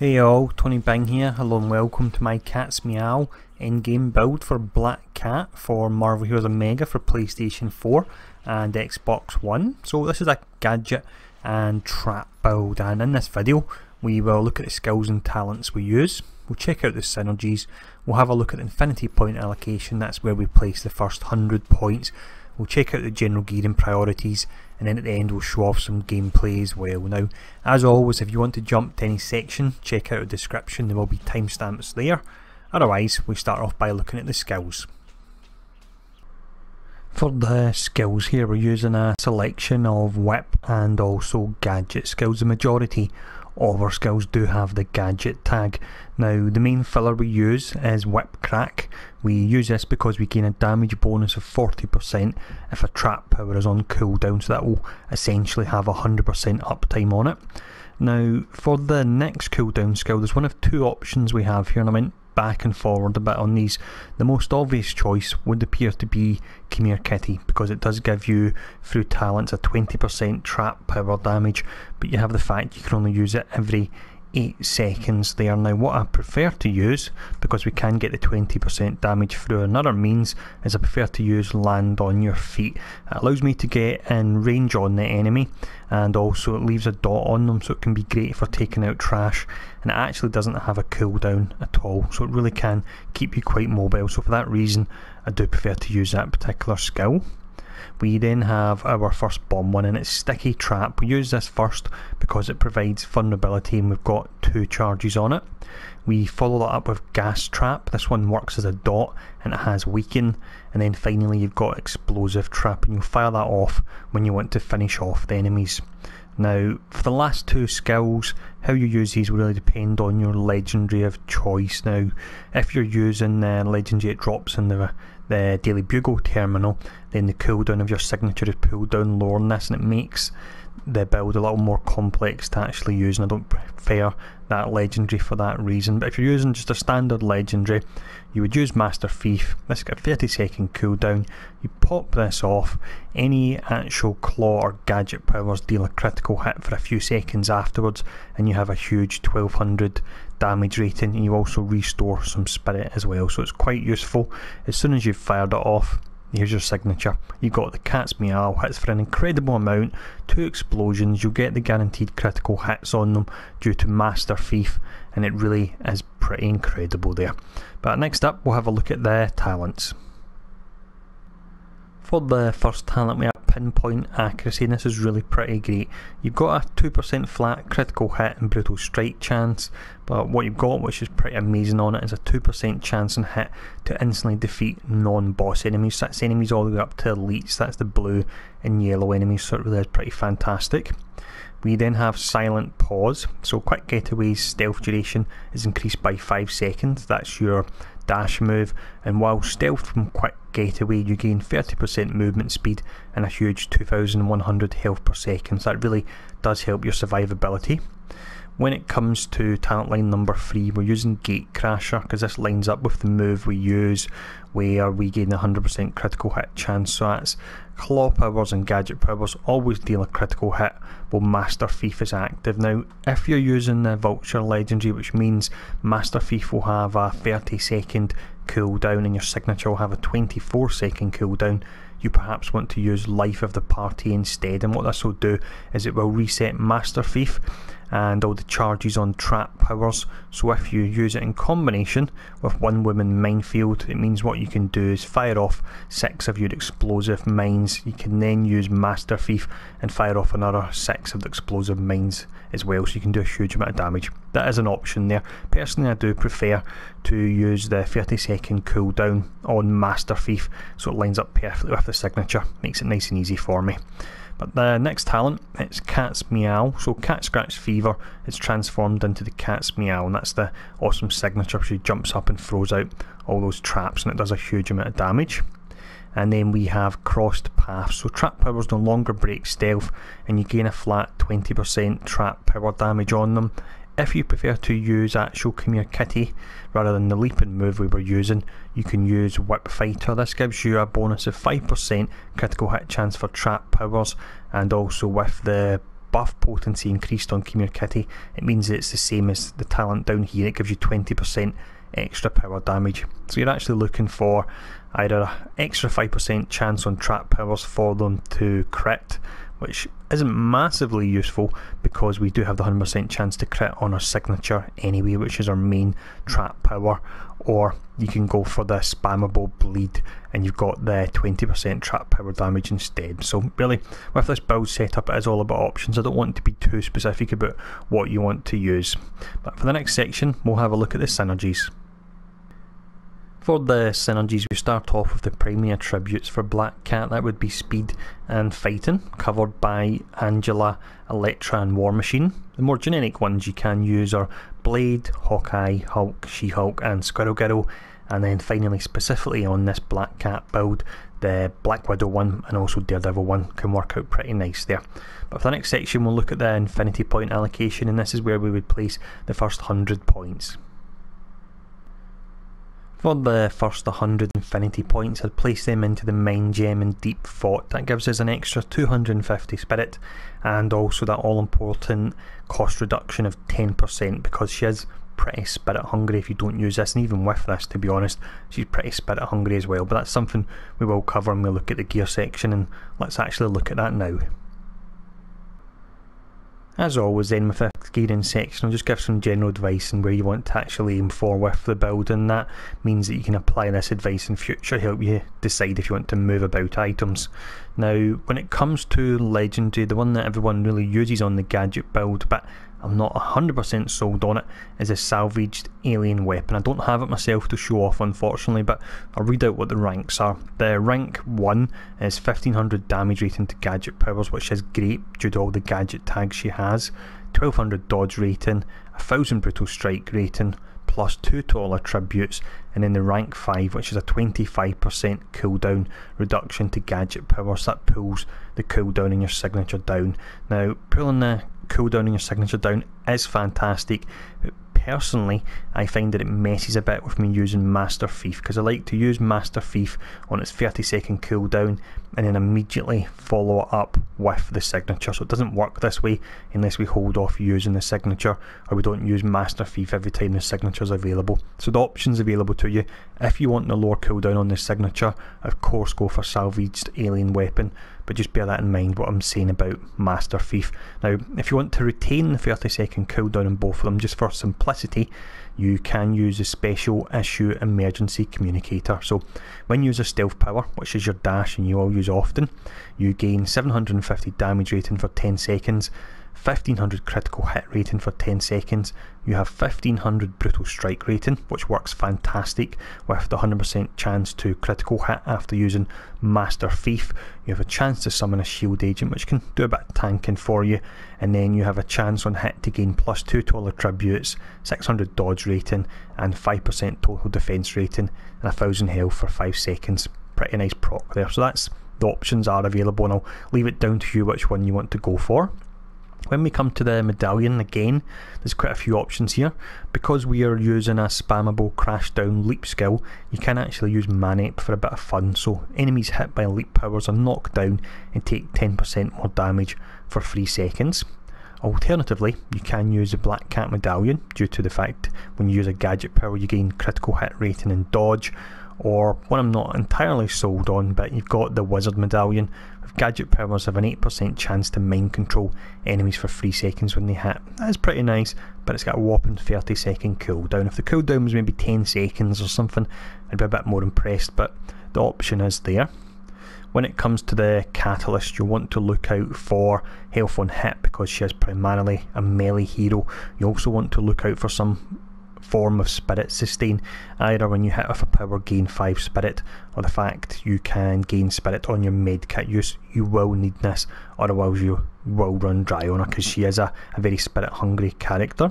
Hey all, Tony Bing here. Hello and welcome to my Cat's Meow endgame build for Black Cat for Marvel Heroes Omega for PlayStation 4 and Xbox One. So this is a gadget and trap build, and in this video we will look at the skills and talents we use. We'll check out the synergies. We'll have a look at the infinity point allocation. That's where we place the first 100 points. We'll check out the general gear and priorities, and then at the end we'll show off some gameplay as well. Now, as always, if you want to jump to any section, check out the description, there will be timestamps there. Otherwise, we start off by looking at the skills. For the skills here, we're using a selection of whip and also gadget skills. The majority of our skills do have the gadget tag. Now, the main filler we use is whip crack. We use this because we gain a damage bonus of 40% if a trap power is on cooldown, so that will essentially have 100% uptime on it. Now, for the next cooldown skill, there's one of two options we have here, and I went back and forward a bit on these. The most obvious choice would appear to be Come Here Kitty, because it does give you through talents a 20% trap power damage, but you have the fact you can only use it every 8 seconds there. Now, what I prefer to use, because we can get the 20% damage through another means, is I prefer to use Land on Your Feet. It allows me to get in range on the enemy, and also it leaves a dot on them, so it can be great for taking out trash, and it actually doesn't have a cooldown at all, so it really can keep you quite mobile. So for that reason I do prefer to use that particular skill. We then have our first bomb one, and it's Sticky Trap. We use this first because it provides vulnerability and we've got 2 charges on it. We follow that up with Gas Trap. This one works as a dot and it has Weaken. And then finally you've got Explosive Trap, and you'll fire that off when you want to finish off the enemies. Now, for the last 2 skills, how you use these will really depend on your legendary of choice. Now, if you're using the legendary, it drops in the Daily Bugle terminal, then the cooldown of your signature is pulled down lower than this, and it makes the build a little more complex to actually use, and I don't prefer that legendary for that reason. But if you're using just a standard legendary, you would use Master Thief. This got a 30-second cooldown. You pop this off, any actual claw or gadget powers deal a critical hit for a few seconds afterwards, and you have a huge 1200 damage rating, and you also restore some spirit as well, so it's quite useful. As soon as you've fired it off, here's your signature. You've got the Cat's Meow, hits for an incredible amount, 2 explosions, you'll get the guaranteed critical hits on them due to Master Thief, and it really is pretty incredible there. But next up we'll have a look at the talents. For the first talent we have Pinpoint Accuracy, and this is really pretty great. You've got a 2% flat critical hit and brutal strike chance, but what you've got, which is pretty amazing on it, is a 2% chance and hit to instantly defeat non-boss enemies. So that's enemies all the way up to elites. That's the blue and yellow enemies, so it really is pretty fantastic. We then have Silent Pause, so Quick Getaway's stealth duration is increased by 5 seconds. That's your dash move, and while stealth from Quick Getaway, you gain 30% movement speed and a huge 2100 health per second, so that really does help your survivability. When it comes to talent line number 3, we're using Gate Crasher, because this lines up with the move we use where we gain a 100% critical hit chance. So that's claw powers and gadget powers always deal a critical hit while Master Thief is active. Now, if you're using the Vulture legendary, which means Master Thief will have a 30-second cooldown and your signature will have a 24-second cooldown, you perhaps want to use Life of the Party instead, and what this will do is it will reset Master Thief and all the charges on trap powers. So if you use it in combination with One Woman Minefield, it means what you can do is fire off 6 of your explosive mines. You can then use Master Thief and fire off another 6 of the explosive mines as well, so you can do a huge amount of damage. That is an option there. Personally, I do prefer to use the 30-second cooldown on Master Thief, so it lines up perfectly with the signature, makes it nice and easy for me. But the next talent, it's Cat's Meow. So Cat Scratch Fever is transformed into the Cat's Meow, and that's the awesome signature. She jumps up and throws out all those traps, and it does a huge amount of damage. And then we have Crossed Paths. So trap powers no longer break stealth, and you gain a flat 20% trap power damage on them. If you prefer to use actual Come Here Kitty rather than the leaping move we were using, you can use Whip Fighter. This gives you a bonus of 5% critical hit chance for trap powers, and also with the buff potency increased on Khmer Kitty, it means it's the same as the talent down here. It gives you 20% extra power damage. So you're actually looking for either an extra 5% chance on trap powers for them to crit, which isn't massively useful because we do have the 100% chance to crit on our signature anyway, which is our main trap power, or you can go for the spammable bleed and you've got the 20% trap power damage instead. So really, with this build setup, it is all about options. I don't want to be too specific about what you want to use. But for the next section, we'll have a look at the synergies. For the synergies, we start off with the primary attributes for Black Cat. That would be speed and fighting, covered by Angela, Elektra and War Machine. The more generic ones you can use are Blade, Hawkeye, Hulk, She-Hulk and Squirrel Girl. And then finally, specifically on this Black Cat build, the Black Widow one and also Daredevil one can work out pretty nice there. But for the next section, we'll look at the infinity point allocation, and this is where we would place the first 100 points. For the first 100 infinity points, I'd place them into the Mind Gem and Deep Thought. That gives us an extra 250 spirit and also that all important cost reduction of 10% because she is pretty spirit hungry if you don't use this, and even with this, to be honest, she's pretty spirit hungry as well. But that's something we will cover when we look at the gear section, and let's actually look at that now. As always then, with this gearing section, I'll just give some general advice on where you want to actually aim for with the build, and that means that you can apply this advice in future, help you decide if you want to move about items. Now, when it comes to Legendary, the one that everyone really uses on the gadget build, but I'm not 100% sold on it, is a salvaged alien weapon. I don't have it myself to show off, unfortunately, but I'll read out what the ranks are. The rank 1 is 1500 damage rating to gadget powers, which is great due to all the gadget tags she has, 1200 dodge rating, 1000 brutal strike rating, plus 2 to all attributes, and then the rank 5, which is a 25% cooldown reduction to gadget powers. That pulls the cooldown in your signature down. Now, pulling the cooldown in your signature down is fantastic, but personally I find that it messes a bit with me using Master Thief, because I like to use Master Thief on its 30-second cooldown and then immediately follow it up with the signature. So it doesn't work this way unless we hold off using the signature, or we don't use Master Thief every time the signature is available. So the options available to you, if you want the lower cooldown on the signature, of course go for salvaged alien weapon, but just bear that in mind what I'm saying about Master Thief. Now, if you want to retain the 30-second cooldown on both of them, just for simplicity, you can use the special issue emergency communicator. So when you use a stealth power, which is your dash and you all use often, you gain 750 damage rating for 10 seconds, 1500 critical hit rating for 10 seconds, you have 1500 brutal strike rating, which works fantastic with the 100% chance to critical hit after using Master Thief. You have a chance to summon a shield agent, which can do a bit of tanking for you, and then you have a chance on hit to gain plus 2 to all attributes, 600 dodge rating and 5% total defense rating, and 1000 health for 5 seconds. Pretty nice proc there. So that's the options are available, and I'll leave it down to you which one you want to go for. When we come to the medallion, again, there's quite a few options here. Because we are using a spammable crash down leap skill, you can actually use Manep for a bit of fun. So enemies hit by leap powers are knocked down and take 10% more damage for 3 seconds. Alternatively, you can use the Black Cat medallion due to the fact when you use a gadget power you gain critical hit rating and dodge. Or one I'm not entirely sold on, but you've got the Wizard medallion. With gadget powers have an 8% chance to mind control enemies for 3 seconds when they hit. That is pretty nice, but it's got a whopping 30-second cooldown. If the cooldown was maybe 10 seconds or something, I'd be a bit more impressed, but the option is there. When it comes to the Catalyst, you'll want to look out for health on hit because she is primarily a melee hero. You also want to look out for some form of spirit sustain, either when you hit with a power gain 5 spirit, or the fact you can gain spirit on your medkit use. You will need this, otherwise you will run dry on her because she is a very spirit hungry character.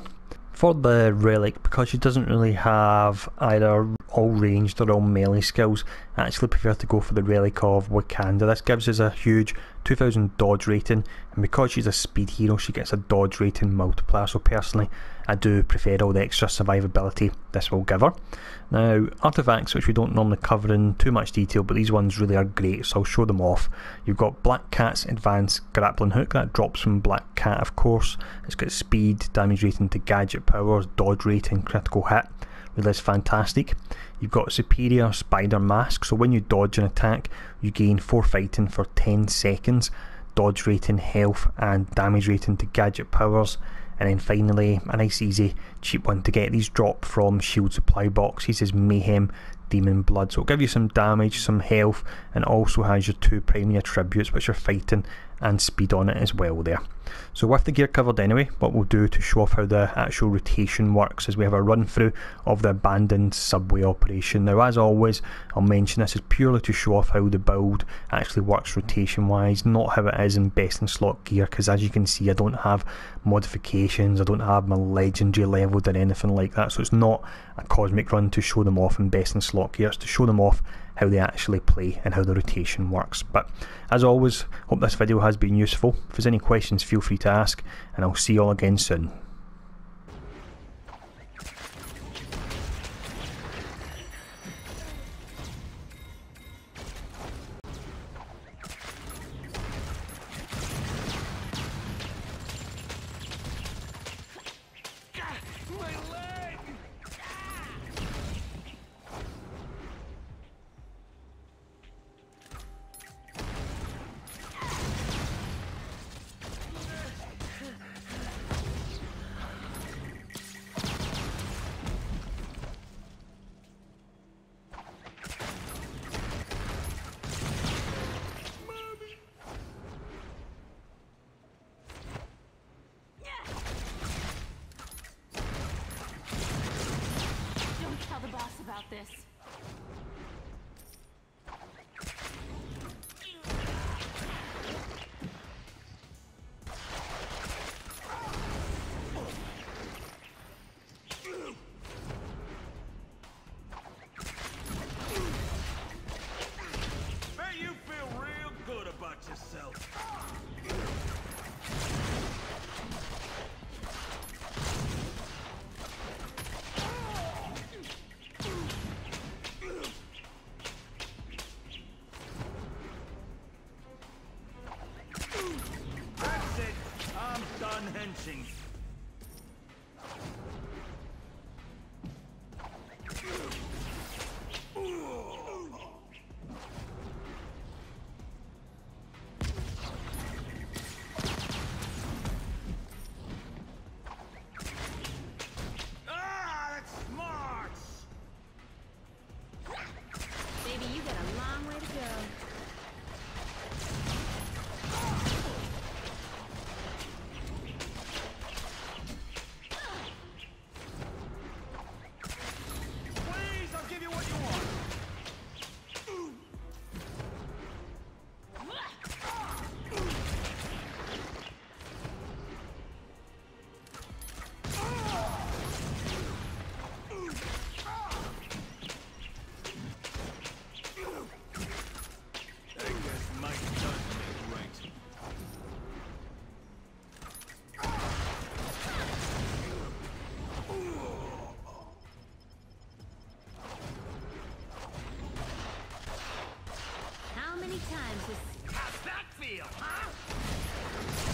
For the relic, because she doesn't really have either all ranged, they're all melee skills. I actually prefer to go for the Relic of Wakanda. This gives us a huge 2000 dodge rating, and because she's a speed hero she gets a dodge rating multiplier, so personally I do prefer all the extra survivability this will give her. Now, artifacts, which we don't normally cover in too much detail, but these ones really are great, so I'll show them off. You've got Black Cat's Advanced Grappling Hook, that drops from Black Cat of course. It's got speed, damage rating to gadget powers, dodge rating, critical hit. Really is fantastic. You've got Superior Spider Mask, so when you dodge an attack you gain 4 fighting for 10 seconds, dodge rating, health and damage rating to gadget powers. And then finally, a nice easy cheap one to get, these drop from shield supply boxes, is Mayhem Demon Blood, so it'll give you some damage, some health, and also has your 2 primary attributes which are fighting and speed on it as well there. So with the gear covered anyway, what we'll do to show off how the actual rotation works is we have a run through of the abandoned subway operation. Now as always, I'll mention this is purely to show off how the build actually works rotation wise, not how it is in best in slot gear, because as you can see I don't have modifications, I don't have my legendary leveled or anything like that, so it's not a cosmic run to show them off in best in slot gear, it's to show them off how they actually play and how the rotation works. But as always, hope this video has been useful. If there's any questions feel free to ask, and I'll see you all again soon. About this. Bet you feel real good about yourself. That's it. I'm done henching. That's smart. Baby, you got a long way to go. Please, I'll give you what you want. I guess Mike does make right. How many times has How's that feel, huh?